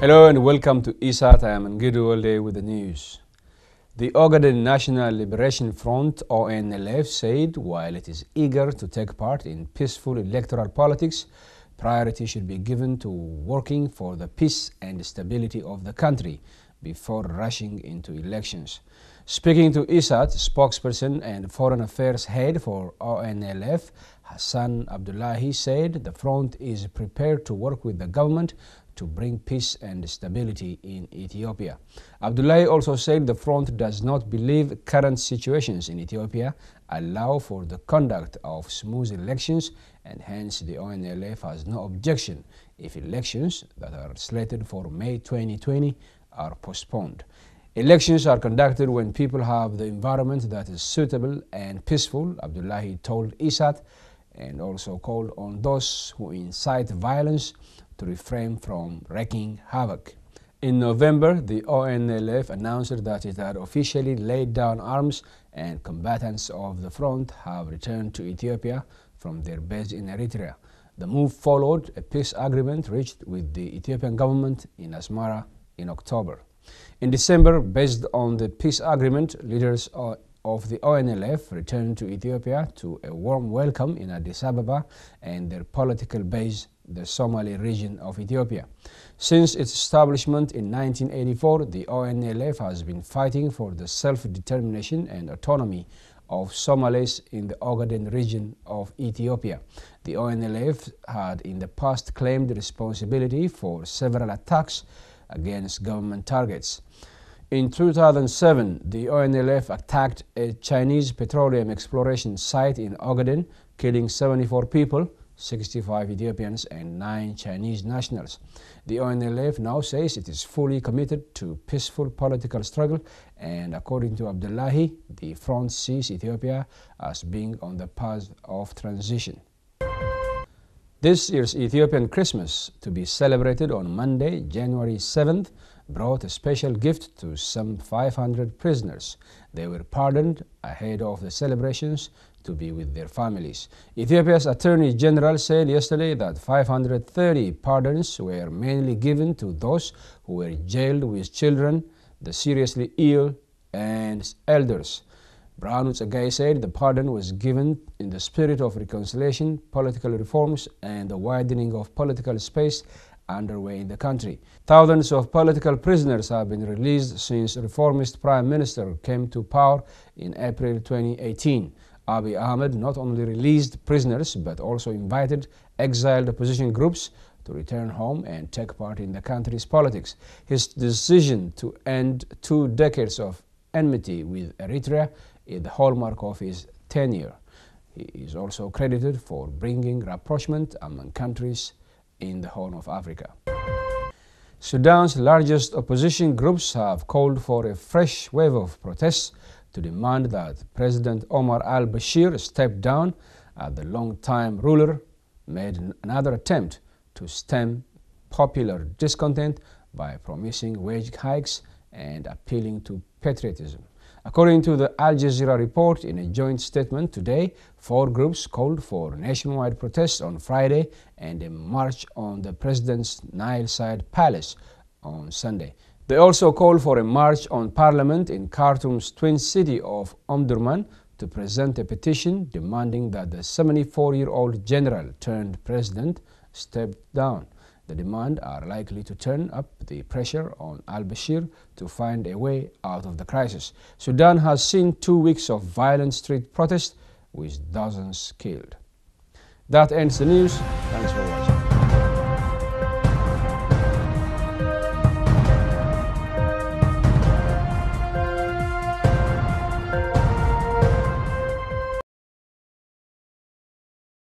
Hello and welcome to ESAT. I am Ngidu all day with the news. The Ogaden National Liberation Front, ONLF, said while it is eager to take part in peaceful electoral politics, priority should be given to working for the peace and stability of the country before rushing into elections. Speaking to ESAT, spokesperson and foreign affairs head for ONLF, Hassan Abdullahi, said the front is prepared to work with the government to bring peace and stability in Ethiopia. Abdullahi also said the front does not believe current situations in Ethiopia allow for the conduct of smooth elections, and hence the ONLF has no objection if elections that are slated for May 2020 are postponed. Elections are conducted when people have the environment that is suitable and peaceful, Abdullahi told ESAT, and also called on those who incite violence to refrain from wreaking havoc. In November, the ONLF announced that it had officially laid down arms and combatants of the front have returned to Ethiopia from their base in Eritrea. The move followed a peace agreement reached with the Ethiopian government in Asmara in October. In December, based on the peace agreement, leaders of the ONLF returned to Ethiopia to a warm welcome in Addis Ababa and their political base, the Somali region of Ethiopia. Since its establishment in 1984, the ONLF has been fighting for the self-determination and autonomy of Somalis in the Ogaden region of Ethiopia. The ONLF had in the past claimed responsibility for several attacks against government targets. In 2007, the ONLF attacked a Chinese petroleum exploration site in Ogaden, killing 74 people, 65 Ethiopians and 9 Chinese nationals. The ONLF now says it is fully committed to peaceful political struggle, and according to Abdullahi, the front sees Ethiopia as being on the path of transition. This year's Ethiopian Christmas, to be celebrated on Monday, January 7th, brought a special gift to some 500 prisoners. They were pardoned ahead of the celebrations to be with their families. Ethiopia's Attorney General said yesterday that 530 pardons were mainly given to those who were jailed with children, the seriously ill, and elders. Brahanu Tsagai said the pardon was given in the spirit of reconciliation, political reforms, and the widening of political space underway in the country. Thousands of political prisoners have been released since reformist Prime Minister came to power in April 2018. Abiy Ahmed not only released prisoners but also invited exiled opposition groups to return home and take part in the country's politics. His decision to end 2 decades of enmity with Eritrea is the hallmark of his tenure. He is also credited for bringing rapprochement among countries in the Horn of Africa. Sudan's largest opposition groups have called for a fresh wave of protests to demand that President Omar al-Bashir step down as the long-time ruler made another attempt to stem popular discontent by promising wage hikes and appealing to patriotism. According to the Al Jazeera report, in a joint statement today, 4 groups called for nationwide protests on Friday and a march on the president's Nile-side palace on Sunday. They also called for a march on Parliament in Khartoum's twin city of Omdurman to present a petition demanding that the 74-year-old general turned president step down. The demands are likely to turn up the pressure on al-Bashir to find a way out of the crisis. Sudan has seen 2 weeks of violent street protests with dozens killed. That ends the news. Thanks for watching.